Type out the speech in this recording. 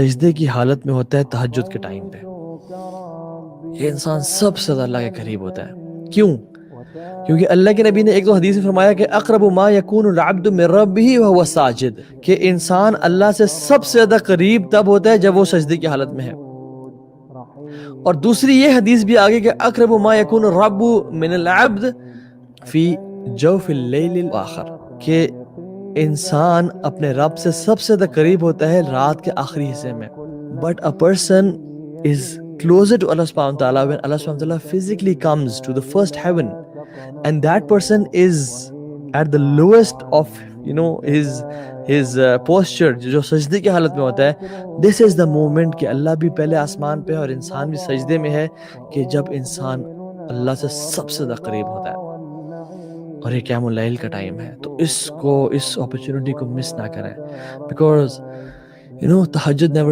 سجدے کی حالت میں ہوتا ہے تہجد کے ٹائم پہ، یہ انسان سب سے زیادہ اللہ کے قریب ہوتا ہے۔ کیوں؟ کیونکہ اللہ کے نبی نے ایک دو حدیث میں فرمایا کہ اقرب ما یکون العبد من ربہ وہو ساجد، کہ انسان اللہ سے سب سے زیادہ قریب تب ہوتا ہے جب وہ سجدے کی حالت میں ہے۔ اور دوسری یہ حدیث بھی آگے کہ اقرب ما یکون الرب من العبد فی جوف اللیل الاخر، کہ انسان اپنے رب سے سب سے زیادہ قریب ہوتا ہے رات کے آخری حصے میں۔ But a person is closer to Allah subhanahu wa ta'ala when Allah subhanahu wa ta'ala physically comes to the first heaven, and that person is at the lowest of his posture، جو سجدے کی حالت میں ہوتا ہے۔ this is the moment کہ اللہ بھی پہلے آسمان پہ ہے اور انسان بھی سجدے میں ہے، کہ جب انسان اللہ سے سب سے زیادہ قریب ہوتا ہے، اور یہ قیام اللیل کا ٹائم ہے۔ تو اس اپرچونٹی کو مس نہ کریں، بیکاز تہجد never